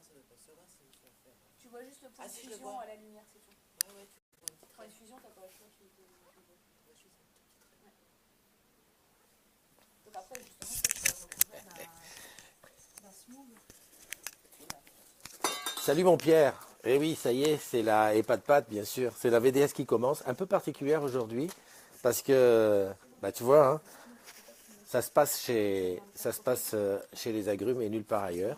ça doit pas se voir, c'est juste à faire. Tu vois juste le point de si, je le fusion vois. à la lumière, c'est tout. Ouais, tu vois une petite Point de fusion, t'as pas le choix, tu le vois. ouais, juste un tout petit trait. Donc après, justement, ça, tu vas recouvrir d'un smooth. Salut mon Pierre. Eh oui, ça y est, c'est la et pas de pâte, bien sûr. C'est la VDS qui commence, un peu particulière aujourd'hui, parce que, bah tu vois, hein, ça se passe chez les agrumes et nulle part ailleurs.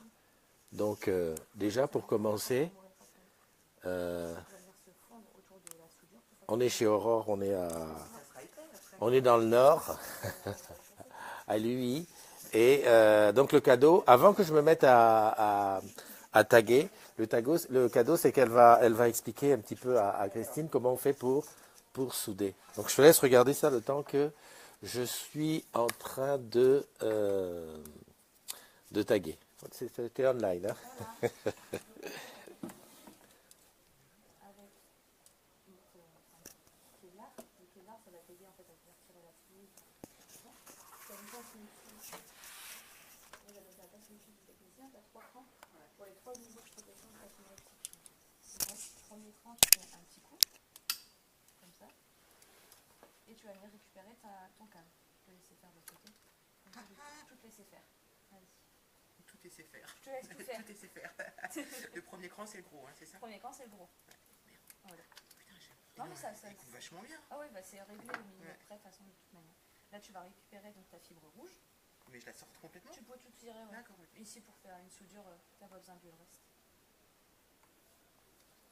Donc déjà pour commencer, on est chez Aurore, on est dans le nord, à lui. Et donc le cadeau, avant que je me mette à taguer, le cadeau c'est qu'elle va expliquer un petit peu à Christine comment on fait pour souder. Donc je te laisse regarder ça le temps que je suis en train de taguer. C'était online. Hein. Pour les 3 niveaux que je te descends, tu as premier cran, tu fais un petit coup, comme ça, et tu vas venir récupérer ton câble. Je te laisser faire de l'autre côté. Tout te laisser faire. Vas-y. Tout laisser faire. Je te laisse tout faire. Tout laisser faire. Le premier cran, c'est le gros, hein, c'est ça? Le premier cran, c'est le gros. Ouais, merde. Voilà. Putain, Non, mais ça coupe vachement bien. Ah oui, bah c'est réglé au millimètre près, de toute façon, de toute manière. Là, tu vas récupérer donc ta fibre rouge. Mais je la sors complètement? Tu peux tout tirer, ouais. D'accord, ok. Ici, pour faire une soudure, t'as pas besoin du reste.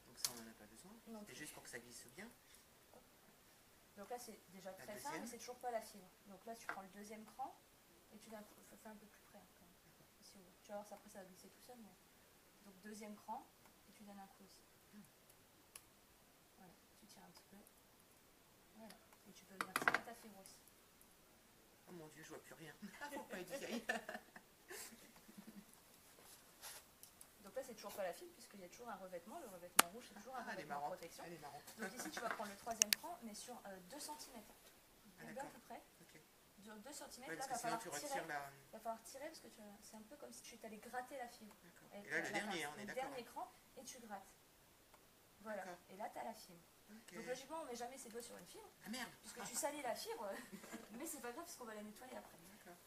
Donc ça, on n'en a pas besoin. C'est juste pour que ça glisse bien. Donc là, c'est déjà très fin, mais c'est toujours pas la fibre. Donc là, tu prends le deuxième cran et tu fais un peu plus près. Quand même. Ici, tu vas voir, après, ça va glisser tout seul. Mais... Donc deuxième cran et tu donnes un coup aussi. Voilà, tu tires un petit peu. Voilà, et tu peux venir tirer ta fibre aussi. Oh mon Dieu, je vois plus rien. Faut pas être vieille. Donc là, c'est toujours pas la fibre, puisqu'il y a toujours un revêtement. Le revêtement rouge, c'est toujours un revêtement de protection. Elle est marrante. Donc ici, tu vas prendre le troisième cran, mais sur 2 cm. Bien à peu près. Okay. 2 cm, ouais, là, va falloir tirer, parce que c'est un peu comme si tu allais gratter la fibre. Et là, le dernier, on est d'accord. Le dernier cran, et tu grattes. Voilà, et là, tu as la fibre. Okay. Donc logiquement, on ne met jamais ses doigts sur une fibre. Ah merde! Puisque tu salis la fibre, mais c'est pas grave, parce qu'on va la nettoyer après.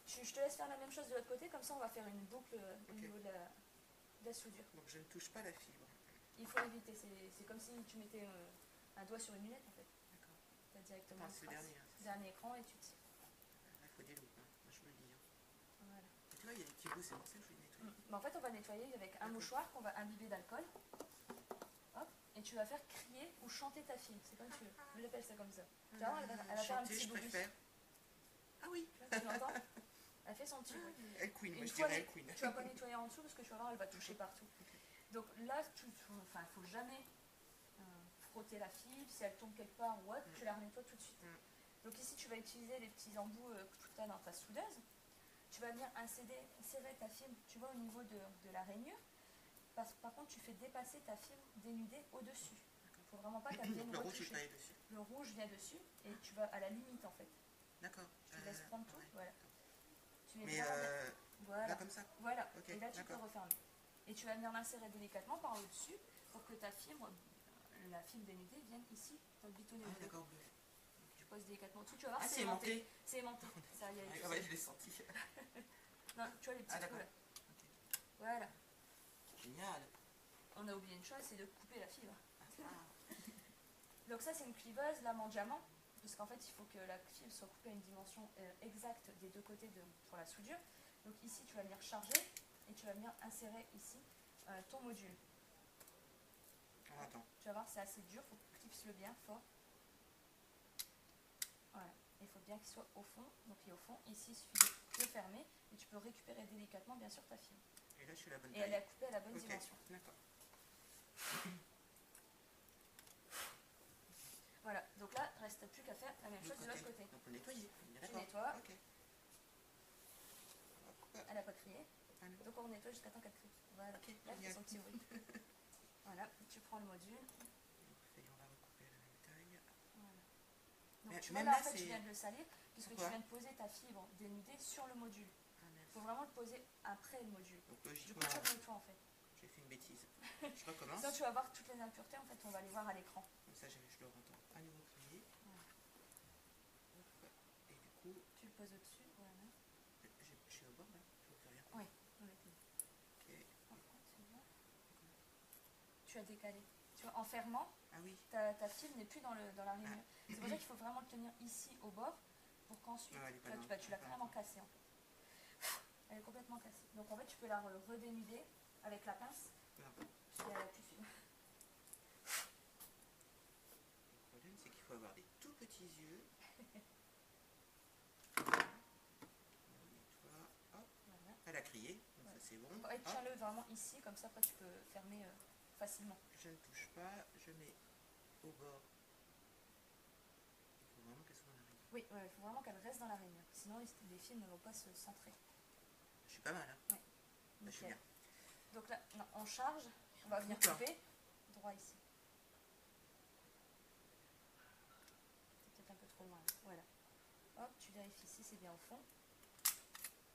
Je te laisse faire la même chose de l'autre côté, comme ça, on va faire une boucle au niveau de la soudure. Donc je ne touche pas la fibre. Il faut éviter, c'est comme si tu mettais un doigt sur une lunette en fait. D'accord. Tu as directement le dernier écran et tu tires. Il faut des loups, hein. Moi je me le dis. Hein. Voilà. Et tu vois, il y a des petits bouts, c'est pour ça que je vais nettoyer. Mais en fait, on va nettoyer avec un mouchoir qu'on va imbiber d'alcool. Hop, et tu vas faire crier ou chanter ta fibre. C'est comme tu veux. Je l'appelle ça comme ça. Tu vois, elle va faire un petit bruit. Ah oui. Tu l'entends? Elle fait son petit bruit. Elle queen, moi je dirais elle queen. Tu vas pas nettoyer en dessous parce que tu vas voir, elle va toucher partout. Donc là, il ne faut jamais frotter la fibre. Si elle tombe quelque part ou autre, tu la nettoies tout de suite. Donc ici, tu vas utiliser les petits embouts que tu as dans ta soudeuse. Tu vas venir insérer ta fibre, tu vois, au niveau de la rainure. Par contre, tu fais dépasser ta fibre dénudée au-dessus. Il ne faut vraiment pas qu'elle vienne retoucher. Le rouge vient dessus et tu vas à la limite en fait. D'accord. Tu laisses prendre tout, voilà. Tu mets voilà. Là comme ça. Voilà, okay, et là tu peux refermer. Et tu vas venir l'insérer délicatement par le dessus pour que ta fibre, la fibre dénudée, vienne ici, dans le bitonnet. Ah, d'accord. Tu poses délicatement dessus, tu vas voir, c'est aimanté. C'est aimanté. Ça y est. Ah ouais, je l'ai senti. Non, tu vois les petits trous là. Okay. Voilà. Génial. On a oublié une chose, c'est de couper la fibre. Donc ça c'est une cliveuse, lame en diamant, puisqu'en fait il faut que la fibre soit coupée à une dimension exacte des deux côtés pour la soudure. Donc ici tu vas venir charger et tu vas venir insérer ici ton module. Ah, attends. Tu vas voir c'est assez dur, il faut que tu clipses-le bien fort. Voilà, il faut bien qu'il soit au fond, donc il est au fond. Ici il suffit de le fermer et tu peux récupérer délicatement bien sûr ta fibre. Et là je suis la bonne taille. Et elle est coupée à la bonne dimension. D'accord. Voilà, donc là, il ne reste plus qu'à faire la même chose de l'autre côté. Donc on nettoyer. Tu nettoies. Okay. Elle n'a pas crié. Donc on nettoie jusqu'à temps qu'elle crie. Voilà, là, elle fait son petit bruit. Voilà, tu prends le module. Et on va recouper à la même taille. Voilà. Donc tu vois là, en fait, tu viens de le salir, puisque tu viens de poser ta fibre dénudée sur le module. Il faut vraiment le poser après le module. Donc logiquement, du coup, ça nettoie en fait. j'ai fait une bêtise. Je recommence. Sinon, tu vas voir toutes les impuretés, en fait, on va les voir à l'écran. Comme ça, je le entends à nouveau crier. Et du coup, Tu le poses au-dessus, voilà. je suis au bord là, je vois plus rien. Oui, Ok. tu as décalé. Tu vois, en fermant, Ah oui. ta fibre n'est plus dans la rainure. C'est pour ça qu'il faut vraiment le tenir ici au bord pour qu'ensuite, Ah, elle est pas tu l'as carrément cassée en fait. Elle est complètement cassée. Donc en fait, tu peux la redénuder avec la pince. Non. Puis elle a plus de fil. Le problème, c'est qu'il faut avoir des tout petits yeux. Hop. Voilà. Elle a crié, donc ça c'est bon. Ouais, tiens-le vraiment ici, comme ça après tu peux fermer facilement. Je ne touche pas, je mets au bord. Il faut vraiment qu'elle soit dans la rainure. Oui, il faut vraiment qu'elle reste dans la rainure. Sinon, les fils ne vont pas se centrer. Je suis pas mal, hein. Ouais. Bah, je suis bien. Donc là, non, on charge, on va venir D'accord. couper droit ici. C'est peut-être un peu trop loin. Là. Voilà. Hop, tu vérifies si c'est bien au fond.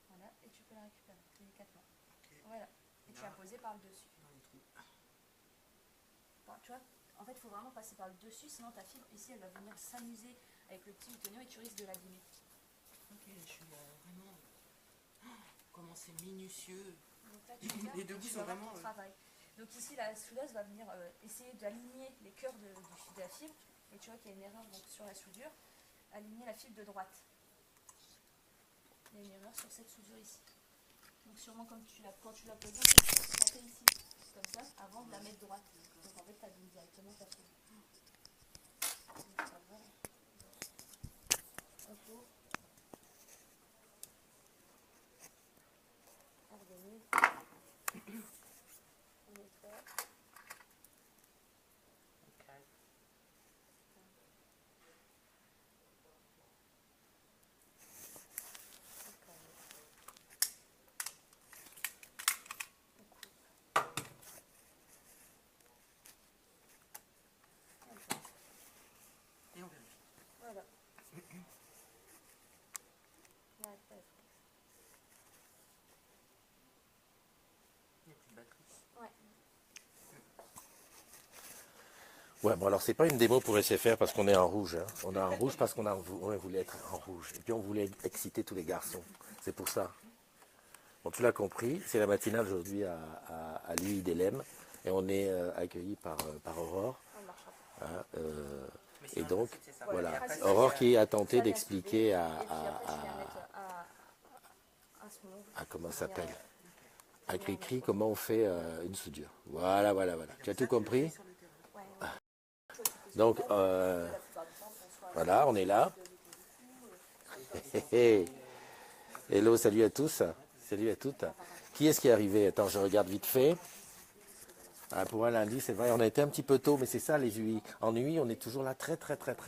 Voilà, et tu peux la récupérer délicatement. Okay. Voilà. Et tu as posé par le dessus. Dans les trous. Bon, tu vois, en fait, il faut vraiment passer par le dessus, sinon ta fibre ici, elle va venir s'amuser avec le petit boutonnier et tu risques de l'abîmer. Ok, je suis vraiment. Comment c'est minutieux. Donc là, tu regardes, les deux bouts tu sont vas voir vraiment. ton travail. Donc ici, la soudeuse va venir essayer d'aligner les cœurs de la fibre. Et tu vois qu'il y a une erreur donc, sur la soudure. Aligner la fibre de droite. Il y a une erreur sur cette soudure ici. Donc sûrement quand tu l'as posée, tu sentais ici, comme ça, avant de la mettre droite. Donc en fait, tu abîmes directement ta fibre. Donc ça va. Un peu. Organise. On nettoie. Et on vérifie. Voilà. Il n'y a plus de batterie. Ouais. Ouais, bon alors c'est pas une démo pour SFR parce qu'on est en rouge. Hein. On est en rouge parce qu'on voulait être en rouge. Et puis on voulait exciter tous les garçons. C'est pour ça. Bon, tu l'as compris, c'est la matinale aujourd'hui à l'UIDLM et on est accueillis par Aurore. Hein, et donc, voilà, Aurore qui a tenté d'expliquer à comment ça s'appelle, à Cricri comment on fait une soudure. Voilà. Tu as tout compris? Donc, voilà, on est là. Hello, salut à tous. Salut à toutes. Qui est-ce qui est arrivé? Attends, je regarde vite fait. Ah, pour un lundi, c'est vrai, on a été un petit peu tôt, mais c'est ça les UI. En UI, on est toujours là très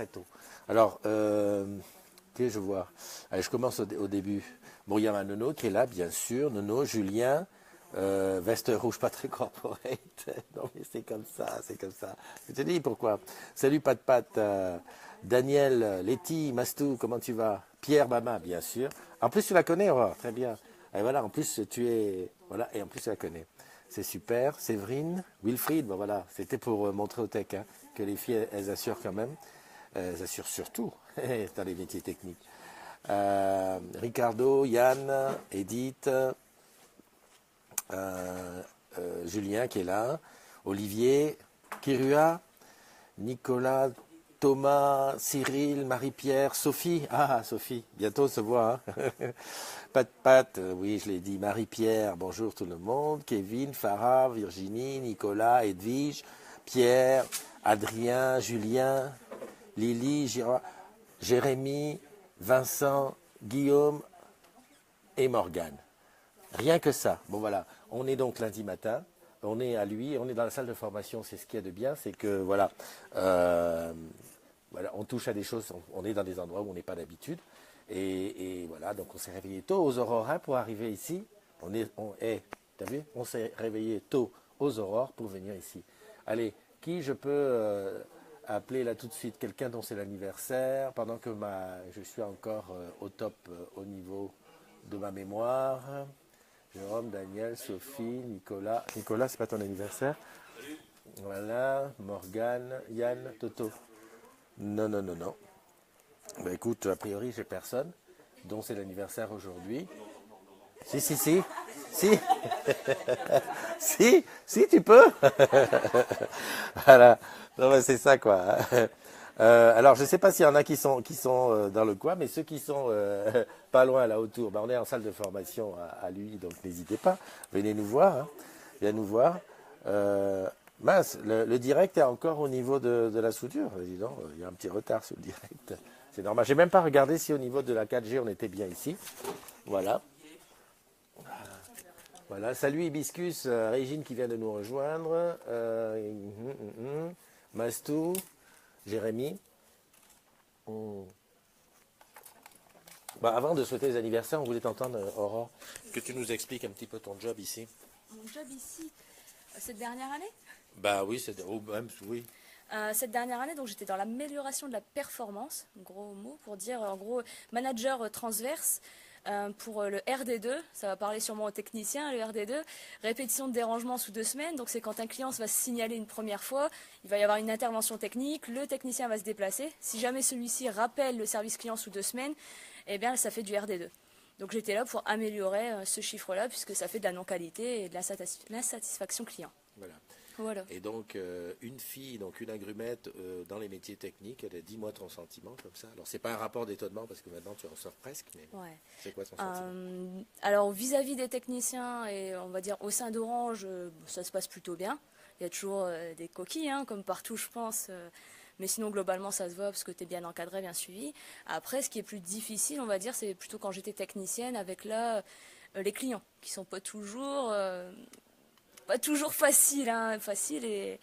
tôt. Alors, je vois. Allez, je commence au début. Bon, il y a un Nono qui est là, bien sûr. Nono, Julien, veste rouge pas très corporate. Non, mais c'est comme ça. Je te dis pourquoi. Salut Pat, Daniel, Letty, Mastou, comment tu vas? Pierre, Mama, bien sûr. En plus, tu la connais, Aurore, très bien. Et voilà, en plus, tu es... Voilà, et en plus, tu la connais. C'est super. Séverine, Wilfried, ben voilà, c'était pour montrer au tech hein, que les filles, elles assurent quand même. Elles assurent surtout dans les métiers techniques. Ricardo, Yann, Edith, Julien qui est là, Olivier, Kirua, Nicolas, Thomas, Cyril, Marie-Pierre, Sophie. Ah, Sophie, bientôt on se voit. Hein. Pat, oui, je l'ai dit. Marie-Pierre, bonjour tout le monde. Kevin, Farah, Virginie, Nicolas, Edwige, Pierre, Adrien, Julien, Lily, Jérémy, Vincent, Guillaume et Morgane. Rien que ça. Bon voilà, on est donc lundi matin. On est à lui, on est dans la salle de formation, c'est ce qu'il y a de bien, c'est que voilà, on touche à des choses, on est dans des endroits où on n'est pas d'habitude. Et voilà, donc on s'est réveillé tôt aux aurores hein, pour arriver ici. T'as vu? On s'est réveillé tôt aux aurores pour venir ici. Allez, qui je peux appeler là tout de suite? Quelqu'un dont c'est l'anniversaire, pendant que je suis encore au top au niveau de ma mémoire. Jérôme, Daniel, Sophie, Nicolas. Nicolas, c'est pas ton anniversaire? Voilà, Morgane, Yann, Toto. Non, non, non, non. Bah écoute, a priori, j'ai personne dont c'est l'anniversaire aujourd'hui. Si, si, si. Si. Si, tu peux. Voilà. Non, mais c'est ça, quoi. Alors, je ne sais pas s'il y en a qui sont dans le coin, mais ceux qui sont pas loin, là, autour, bah, on est en salle de formation à lui, donc n'hésitez pas. Venez nous voir. Hein. Viens nous voir. Mince, le direct est encore au niveau de la soudure. Dis donc, il y a un petit retard sur le direct. C'est normal. J'ai même pas regardé si au niveau de la 4G, on était bien ici. Voilà. Voilà. Salut Hibiscus, Régine qui vient de nous rejoindre. Mastou, Jérémy. Bah, avant de souhaiter les anniversaires, on voulait t'entendre, Aurore, que tu nous expliques un petit peu ton job ici. Mon job ici, cette dernière année Bah oui, même, oui. Cette dernière année, donc j'étais dans l'amélioration de la performance, gros mot pour dire, en gros, manager transverse pour le RD2, ça va parler sûrement aux techniciens, le RD2, répétition de dérangement sous 2 semaines, donc c'est quand un client va se signaler une première fois, il va y avoir une intervention technique, le technicien va se déplacer, si jamais celui-ci rappelle le service client sous 2 semaines, eh bien ça fait du RD2. Donc j'étais là pour améliorer ce chiffre-là, puisque ça fait de la non-qualité et de l'insatisfaction client. Voilà. Voilà. Et donc, une fille, donc une agrumette dans les métiers techniques, elle a 10 mois ton sentiment comme ça. Alors, c'est pas un rapport d'étonnement parce que maintenant tu en sors presque, mais Ouais. c'est quoi ton sentiment? Alors, vis-à-vis des techniciens et on va dire au sein d'Orange, ça se passe plutôt bien. Il y a toujours des coquilles, hein, comme partout, je pense. Mais sinon, globalement, ça se voit parce que tu es bien encadré, bien suivi. Après, ce qui est plus difficile, on va dire, c'est plutôt quand j'étais technicienne avec là, les clients qui sont pas toujours facile, hein, facile et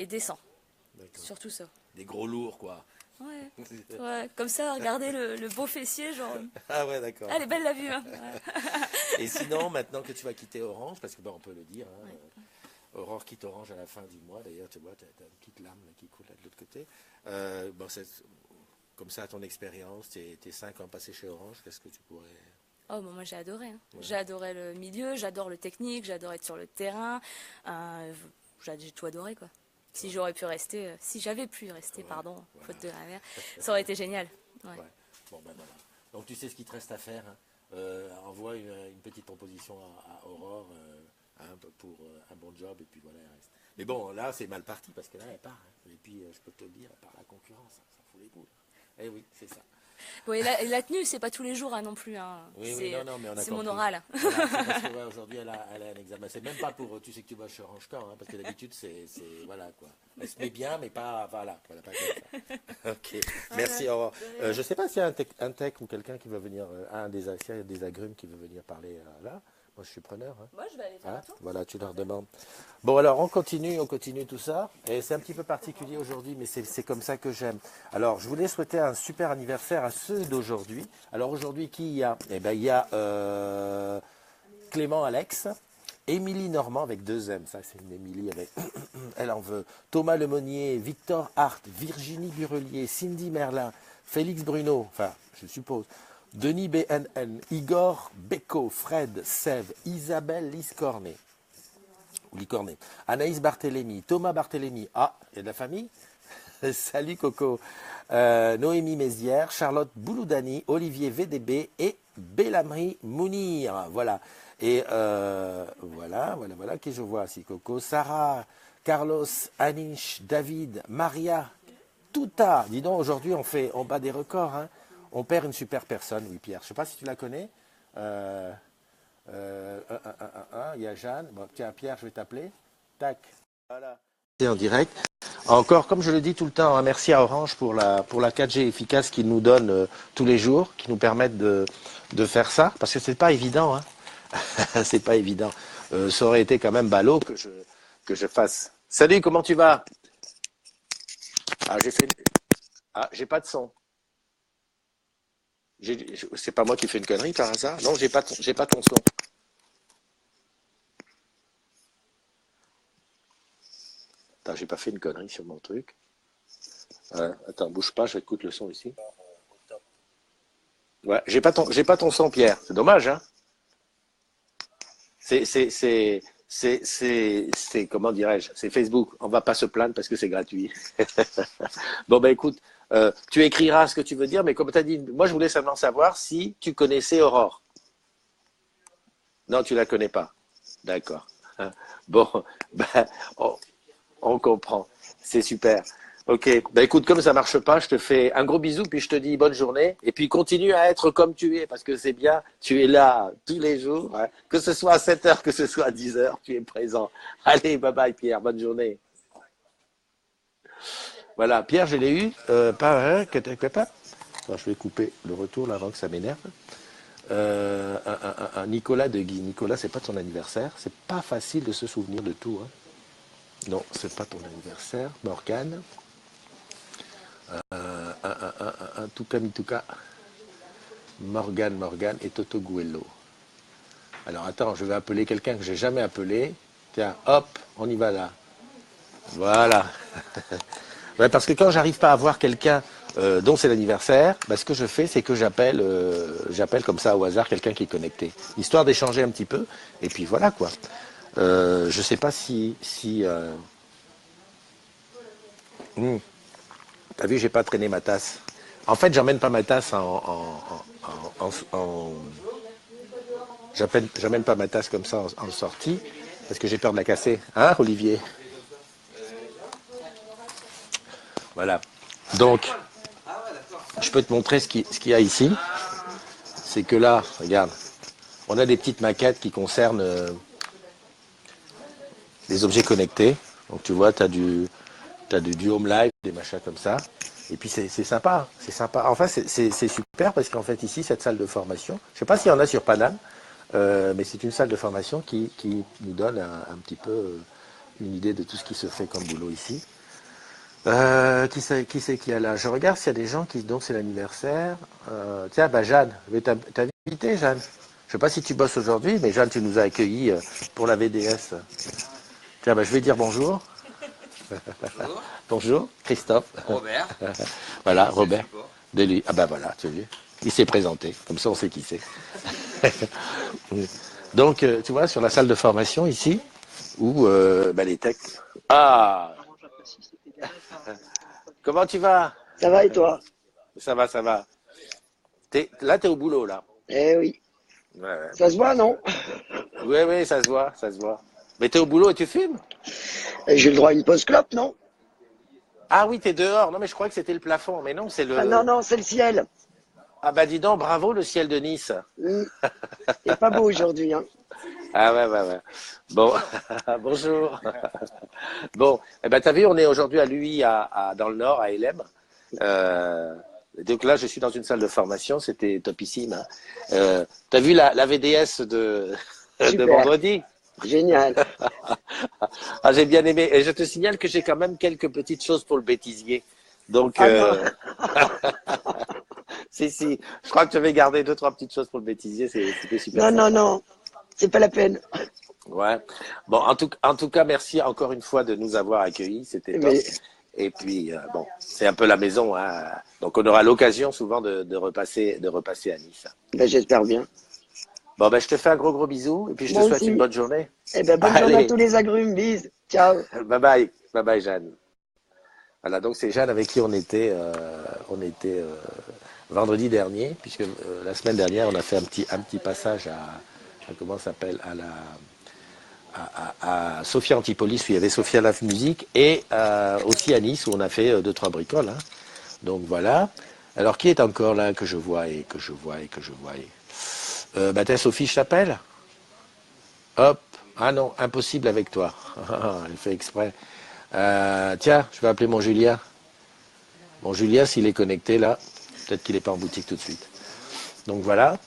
décent. Surtout ça. Des gros lourds, quoi. Ouais, ouais, comme ça, regardez le beau fessier, genre. Ah ouais, d'accord. Elle est belle la vue. Hein. Et sinon, maintenant que tu vas quitter Orange, parce que on peut le dire, hein, Ouais. Aurore quitte Orange à la fin du mois. D'ailleurs, tu vois, tu as une petite larme là, qui coule là, de l'autre côté. Bon, comme ça, ton expérience, tes 5 ans passés chez Orange, qu'est-ce que tu pourrais... Oh, bah, moi j'ai adoré. Hein. Ouais. J'ai adoré le milieu, j'adore le technique, j'adore être sur le terrain. J'ai tout adoré, quoi. Si j'aurais pu rester, si j'avais pu rester, pardon, voilà. faute de la mer, ça aurait été génial. Ouais. Ouais. Bon, ben voilà. Donc, tu sais ce qu'il te reste à faire. Hein. Envoie une petite proposition à Aurore hein, pour un bon job, et puis voilà, elle reste. Mais bon, là, c'est mal parti, parce que là, elle part. Hein. Et puis, je peux te le dire, elle part la concurrence. Hein. Ça fout les boules. Eh oui, c'est ça. Bon, et la tenue, c'est pas tous les jours hein, non plus. Hein. Oui, non, mais on a c'est mon compris. oral. Voilà, c'est parce que aujourd'hui, elle a un examen. C'est même pas pour, tu sais que tu vas chez Orange Camp, hein, parce que d'habitude, c'est, voilà, quoi. Elle se met bien, mais pas, voilà, pas comme ça. Ok, merci, Aurore. Je sais pas s'il y a un tech ou quelqu'un qui veut venir, s'il y a des agrumes qui veut venir parler là. Moi, je suis preneur. Hein. Moi, je vais aller faire un tour. Voilà, tu leur demandes. Bon, alors, on continue tout ça. Et c'est un petit peu particulier aujourd'hui, mais c'est comme ça que j'aime. Alors, je voulais souhaiter un super anniversaire à ceux d'aujourd'hui. Alors, aujourd'hui, qui il y a? Eh bien, il y a Clément Alex, Émilie Normand avec 2 M. Ça, c'est une Émilie avec... Elle en veut. Thomas Lemonnier, Victor Hart, Virginie Burelier, Cindy Merlin, Félix Bruno, enfin, je suppose... Denis BNN, Igor Beko, Fred Sève, Isabelle Liscornet, Anaïs Barthélémy, Thomas Barthélémy, il y a de la famille. Salut Coco, Noémie Mézières, Charlotte Bouloudani, Olivier VDB et Bellamri Mounir. Voilà. Et voilà, qui je vois ici, Coco, Sarah, Carlos, Anish, David, Maria, Touta. Dis donc, aujourd'hui on bat des records, hein. On perd une super personne, oui Pierre. Je ne sais pas si tu la connais. Il y a Jeanne. Bon, tiens Pierre, je vais t'appeler. Tac. Voilà. C'est en direct. Encore, comme je le dis tout le temps, hein, merci à Orange pour la 4G efficace qu'ils nous donnent tous les jours, qui nous permettent de faire ça, parce que c'est pas évident. Hein. C'est pas évident. Ça aurait été quand même ballot que je fasse. Salut, comment tu vas? J'ai pas de son. C'est pas moi qui fais une connerie par hasard? Non, j'ai pas ton son. Attends, j'ai pas fait une connerie sur mon truc. Attends, bouge pas, j'écoute le son ici. Ouais, j'ai pas ton son, Pierre. C'est dommage, hein? comment dirais-je, c'est Facebook. On va pas se plaindre parce que c'est gratuit. Bon, ben écoute, tu écriras ce que tu veux dire, mais comme tu as dit, moi je voulais seulement savoir si tu connaissais Aurore. Non, tu la connais pas. D'accord. Bon, ben, on comprend. C'est super. Ok. Ben écoute, comme ça marche pas, je te fais un gros bisou, puis je te dis bonne journée. Et puis continue à être comme tu es, parce que c'est bien. Tu es là tous les jours. Hein. Que ce soit à 7 heures, que ce soit à 10 heures, tu es présent. Allez, bye bye Pierre, bonne journée. Voilà, Pierre, je l'ai eu. Pas un, pas. Alors, je vais couper le retour là avant que ça m'énerve. Un Nicolas de Guy. Nicolas, c'est pas ton anniversaire. C'est pas facile de se souvenir de tout. Hein. Non, c'est pas ton anniversaire. Morgane. Un Tuka Mituka. Morgane et Toto Guello. Alors attends, je vais appeler quelqu'un que j'ai jamais appelé. Tiens, hop, on y va là. Voilà. Ouais, parce que quand j'arrive pas à voir quelqu'un dont c'est l'anniversaire, bah, ce que je fais, c'est que j'appelle comme ça au hasard quelqu'un qui est connecté, histoire d'échanger un petit peu. Et puis voilà quoi. Je sais pas si t'as vu, j'ai pas traîné ma tasse. En fait, j'emmène pas ma tasse j'emmène pas ma tasse comme ça en sortie parce que j'ai peur de la casser. Hein, Olivier? Voilà. Donc, je peux te montrer ce qu'il y a ici. C'est que là, regarde, on a des petites maquettes qui concernent les objets connectés. Donc tu vois, tu as du home live, des machins comme ça. Et puis c'est sympa, c'est sympa. Enfin, c'est super parce qu'en fait ici, cette salle de formation, je ne sais pas s'il y en a sur Paname, mais c'est une salle de formation qui nous donne un petit peu une idée de tout ce qui se fait comme boulot ici. Qui c'est qui est là? Je regarde s'il y a des gens dont c'est l'anniversaire. Tiens, bah Jeanne, je vais t'inviter, Jeanne. Je sais pas si tu bosses aujourd'hui, mais Jeanne, tu nous as accueillis pour la VDS. Tiens, bah je vais dire bonjour. Bonjour. Bonjour, Christophe. Robert. Voilà, Robert. De lui. Ah bah voilà, tu as vu. Il s'est présenté, comme ça on sait qui c'est. Donc, tu vois, sur la salle de formation ici, où bah, les techs. Ah, comment tu vas? Ça va et toi? Ça va, ça va. Là, t'es au boulot, là. Eh oui. Ouais, Ça se voit, non? ouais, ça se voit, ça se voit. Mais t'es au boulot et tu fumes? J'ai le droit à une pause clope, non? Ah oui, t'es dehors. Non, mais je crois que c'était le plafond. Mais non, c'est le... Ah non, non, c'est le ciel. Ah bah dis donc, bravo le ciel de Nice. Il est pas beau aujourd'hui, hein. Ah ouais. Bon, bonjour. Bon, eh ben t'as vu, on est aujourd'hui à l'UI dans le Nord, à Elem. Donc là, je suis dans une salle de formation, c'était topissime. Hein. T'as vu la VDS de vendredi? Génial. Ah, j'ai bien aimé. Et je te signale que j'ai quand même quelques petites choses pour le bêtisier. Donc, si. Je crois que je vais garder 2-3 petites choses pour le bêtisier. C'était super. Non. C'est pas la peine. Ouais. Bon, en tout cas, merci encore une fois de nous avoir accueillis. C'était top. Et puis, bon, c'est un peu la maison. Hein. Donc, on aura l'occasion souvent de repasser à Nice. Ben, j'espère bien. Bon, ben, je te fais un gros bisou. Et puis, je te souhaite une bonne journée. Eh ben, bonne journée à tous les agrumes. Bis. Ciao. Bye bye, Jeanne. Voilà, donc c'est Jeanne avec qui on était vendredi dernier, puisque la semaine dernière, on a fait un petit passage à comment ça s'appelle, à Sophia Antipolis, où il y avait Sophia Live Music, et aussi à Nice, où on a fait 2-3 bricoles. Hein. Donc voilà. Alors, qui est encore là que je vois bah, t'es Sophie, je t'appelle. Hop. Ah non, impossible avec toi. Elle fait exprès. Tiens, je vais appeler mon Julien. Mon Julien, s'il est connecté là, peut-être qu'il n'est pas en boutique tout de suite. Donc voilà.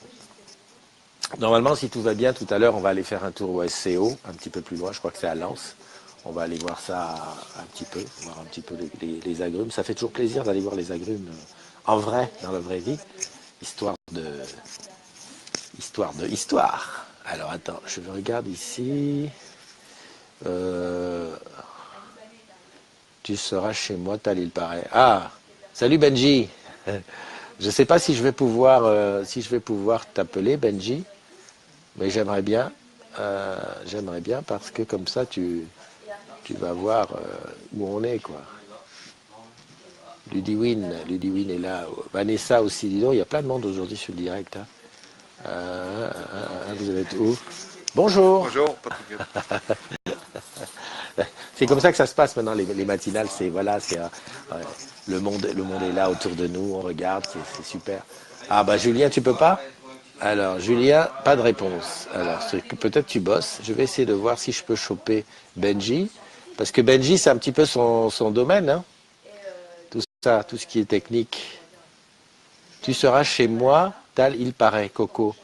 Normalement, si tout va bien, tout à l'heure, on va aller faire un tour au SCO, un petit peu plus loin. Je crois que c'est à Lens. On va aller voir ça un petit peu, voir un petit peu les agrumes. Ça fait toujours plaisir d'aller voir les agrumes en vrai, dans la vraie vie. Histoire. Alors attends, je regarde ici. Tu seras chez moi, Tal, il paraît. Ah, salut Benji. Je ne sais pas si je vais pouvoir t'appeler Benji, mais j'aimerais bien. J'aimerais bien parce que comme ça, tu vas voir où on est, quoi. Ludivine est là. Vanessa aussi, dis donc, il y a plein de monde aujourd'hui sur le direct. Hein. Vous êtes où? Bonjour. Bonjour, Patrick. C'est comme ça que ça se passe maintenant, les matinales. C'est voilà, c'est le monde est là autour de nous. On regarde, c'est super. Ah bah Julien, tu peux pas? Alors Julien, pas de réponse. Alors peut-être tu bosses. Je vais essayer de voir si je peux choper Benji, parce que Benji c'est un petit peu son domaine. Hein. Tout ça, tout ce qui est technique. Tu seras chez moi, Tal, il paraît, Coco.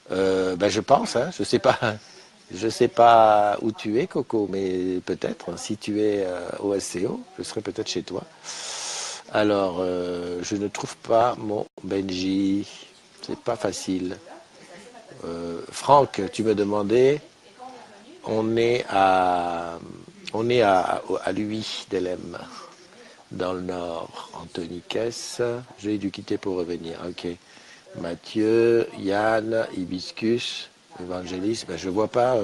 Ben je pense, hein, je sais pas où tu es, Coco, mais peut-être, si tu es au SCO, je serai peut-être chez toi. Alors, je ne trouve pas mon Benji, c'est pas facile. Franck, tu me demandais, on est à lui d'Elem, dans le nord. Anthony Kess, j'ai dû quitter pour revenir, ok. Mathieu, Yann, Hibiscus, Évangéliste, ben je vois pas.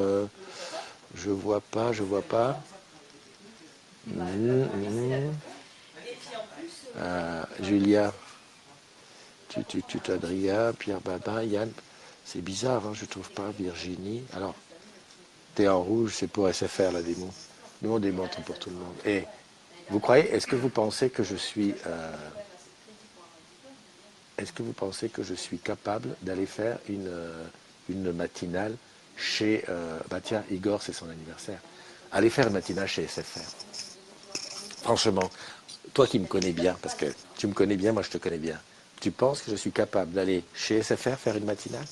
Julia, Adrien, Pierre Babin, Yann, c'est bizarre, hein, je trouve pas. Virginie, alors, t'es en rouge, c'est pour SFR la démo. Nous on démontre pour tout le monde. Et vous croyez, est-ce que vous pensez que je suis capable d'aller faire une matinale chez... bah tiens, Igor, c'est son anniversaire. Aller faire une matinale chez SFR. Franchement, toi qui me connais bien, parce que tu me connais bien, moi je te connais bien. Tu penses que je suis capable d'aller chez SFR faire une matinale?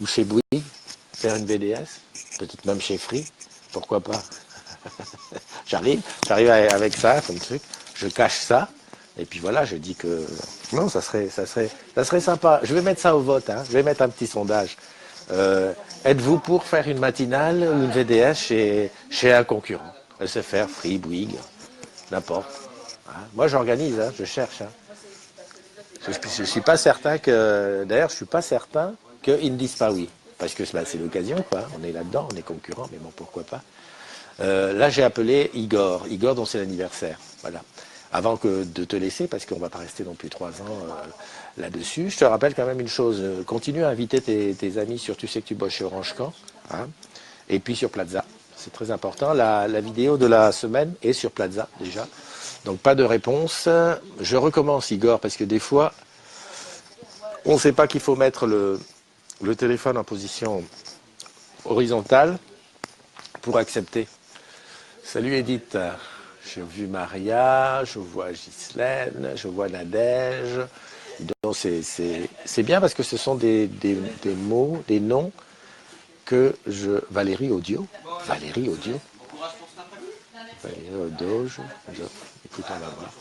Ou chez Bouygues faire une BDS? Peut-être même chez Free? Pourquoi pas? J'arrive avec ça, comme truc. Je cache ça. Et puis voilà, je dis que non, ça serait sympa. Je vais mettre ça au vote. Hein. Je vais mettre un petit sondage. Êtes-vous pour faire une matinale ou une VDS chez un concurrent? SFR, Free, Bouygues, n'importe. Hein. Moi, j'organise. Hein, je cherche. Hein. Je suis pas certain que. D'ailleurs, je suis pas certain qu'ils ne disent pas oui, parce que c'est l'occasion, quoi. On est là-dedans, on est concurrents, mais bon, pourquoi pas. Là, j'ai appelé Igor dont c'est l'anniversaire. Voilà. Avant de te laisser, parce qu'on ne va pas rester non plus 3 ans là-dessus, je te rappelle quand même une chose. Continue à inviter tes amis sur Tu sais que tu bosses chez Orange Camp, hein, et puis sur Plaza. C'est très important. La vidéo de la semaine est sur Plaza déjà. Donc pas de réponse. Je recommence Igor, parce que des fois, on ne sait pas qu'il faut mettre le téléphone en position horizontale pour accepter. Salut Edith. J'ai vu Maria, je vois Ghislaine, je vois Nadège. Donc c'est bien parce que ce sont des mots, des noms que je... Valérie Audio. Écoute, on va voir.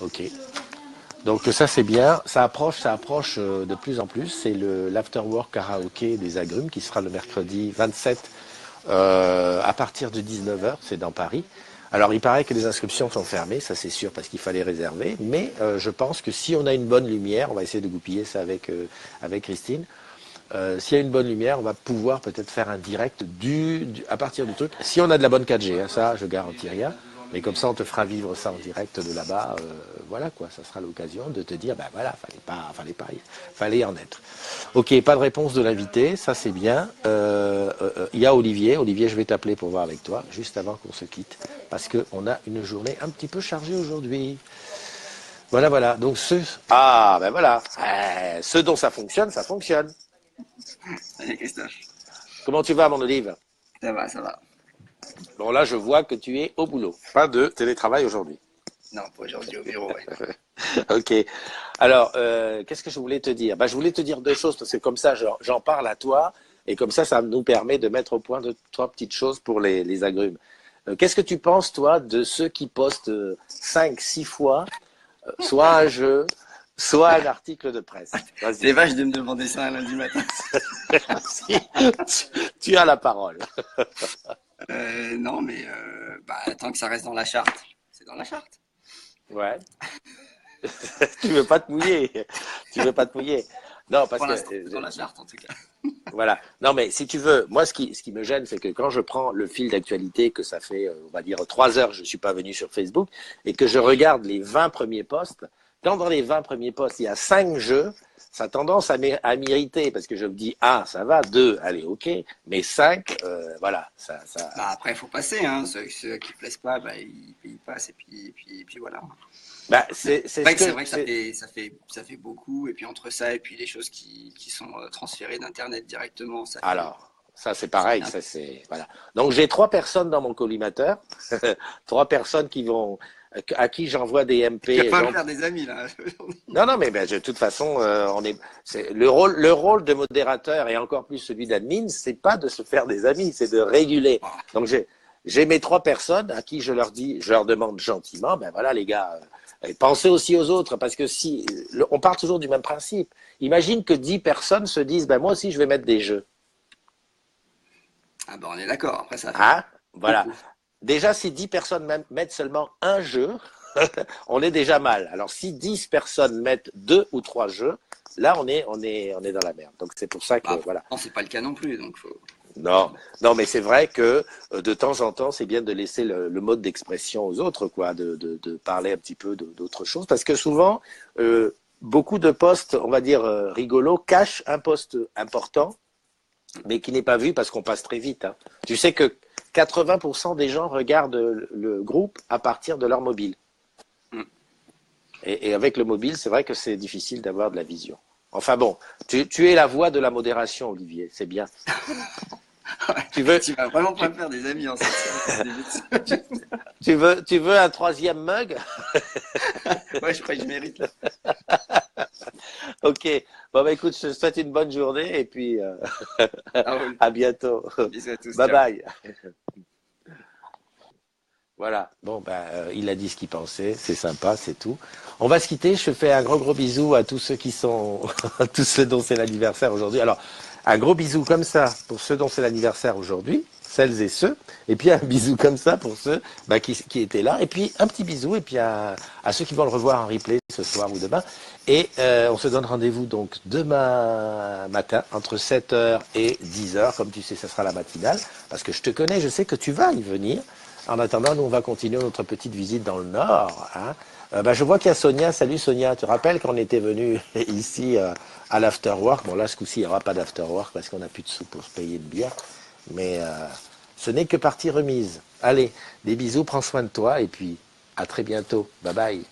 Ok. Donc ça c'est bien. Ça approche de plus en plus. C'est l'afterwork karaoké des Agrumes qui sera le mercredi 27 à partir de 19h. C'est dans Paris. Alors, il paraît que les inscriptions sont fermées, ça c'est sûr, parce qu'il fallait réserver. Mais je pense que si on a une bonne lumière, on va essayer de goupiller ça avec Christine. S'il y a une bonne lumière, on va pouvoir peut-être faire un direct à partir du truc. Si on a de la bonne 4G, hein, ça, je garantis rien. Mais comme ça, on te fera vivre ça en direct de là-bas. Voilà quoi, ça sera l'occasion de te dire, ben voilà, fallait en être. Ok, pas de réponse de l'invité, ça c'est bien. Il y a Olivier. Olivier, je vais t'appeler pour voir avec toi, juste avant qu'on se quitte, parce qu'on a une journée un petit peu chargée aujourd'hui. Voilà. Donc ben voilà. Ce dont ça fonctionne, ça fonctionne. Salut Christophe. Comment tu vas, mon Olive? Ça va. Bon, là, je vois que tu es au boulot. Pas de télétravail aujourd'hui. Non, pas aujourd'hui au bureau, ouais. Ok. Alors, qu'est-ce que je voulais te dire? Je voulais te dire 2 choses, parce que comme ça, j'en parle à toi, et comme ça nous permet de mettre au point 3 petites choses pour les agrumes. Qu'est-ce que tu penses, toi, de ceux qui postent 5-6 fois, soit un jeu, soit un article de presse? C'est vache de me demander ça un lundi matin. Tu as la parole. Non, mais tant que ça reste dans la charte, c'est dans la charte. Ouais. Tu veux pas te mouiller. Non, parce Pour que l'instant, c'est dans la charte en tout cas. Voilà. Non, mais si tu veux, moi, ce qui me gêne, c'est que quand je prends le fil d'actualité, que ça fait, on va dire, 3 heures que je suis pas venu sur Facebook, et que je regarde les 20 premiers posts, quand dans les 20 premiers posts, il y a 5 jeux, ça a tendance à m'irriter, parce que je me dis, ah, ça va, 2, allez, ok, mais 5, voilà, ça. Bah, après, il faut passer, hein. Ceux qui plaisent pas, bah, ils passent, et puis voilà. Bah, c'est vrai que ça fait beaucoup, et puis entre ça et puis les choses qui sont transférées d'internet directement, ça fait. Alors, ça c'est pareil, ça c'est voilà. Donc j'ai 3 personnes dans mon collimateur, 3 personnes à qui j'envoie des MP. Tu vas pas me faire des amis là. Non, mais de toute façon, c'est le rôle de modérateur et encore plus celui d'admin, c'est pas de se faire des amis, c'est de réguler. Donc j'ai mes 3 personnes à qui je leur demande gentiment, ben voilà les gars. Et pensez aussi aux autres, parce que on part toujours du même principe. Imagine que 10 personnes se disent, ben moi aussi je vais mettre des jeux. Ah ben on est d'accord, après ça. Ah, voilà. Déjà, si 10 personnes mettent seulement un jeu, on est déjà mal. Alors si 10 personnes mettent 2 ou 3 jeux, là on est dans la merde. Donc c'est pour ça que voilà. Non, c'est pas le cas non plus, donc faut. Non, mais c'est vrai que de temps en temps, c'est bien de laisser le mode d'expression aux autres, quoi, de parler un petit peu d'autres choses, parce que souvent, beaucoup de posts, on va dire rigolos, cachent un post important, mais qui n'est pas vu parce qu'on passe très vite. Hein. Tu sais que 80% des gens regardent le groupe à partir de leur mobile. Et avec le mobile, c'est vrai que c'est difficile d'avoir de la vision. Enfin bon, tu es la voix de la modération, Olivier, c'est bien. Tu vas vraiment pas me faire des amis en fait. Tu veux un 3e mug? Ouais, je crois que je mérite là. Ok. Bon bah écoute, je te souhaite une bonne journée et puis à bientôt. Bisous à tous. Bye ciao. bye. Voilà. Bon il a dit ce qu'il pensait, c'est sympa, c'est tout. On va se quitter. Je fais un gros bisou à tous ceux tous ceux dont c'est l'anniversaire aujourd'hui. Alors un gros bisou comme ça pour ceux dont c'est l'anniversaire aujourd'hui, celles et ceux, et puis un bisou comme ça pour ceux qui étaient là, et puis un petit bisou, et puis à ceux qui vont le revoir en replay ce soir ou demain. Et on se donne rendez-vous donc demain matin, entre 7h et 10h, comme tu sais, ça sera la matinale, parce que je te connais, je sais que tu vas y venir. En attendant, nous on va continuer notre petite visite dans le Nord. Hein. Je vois qu'il y a Sonia. Salut Sonia, tu te rappelles qu'on était venu ici à l'afterwork? Bon là ce coup-ci il n'y aura pas d'afterwork parce qu'on n'a plus de sous pour se payer une bière. Mais ce n'est que partie remise. Allez, des bisous, prends soin de toi et puis à très bientôt. Bye bye.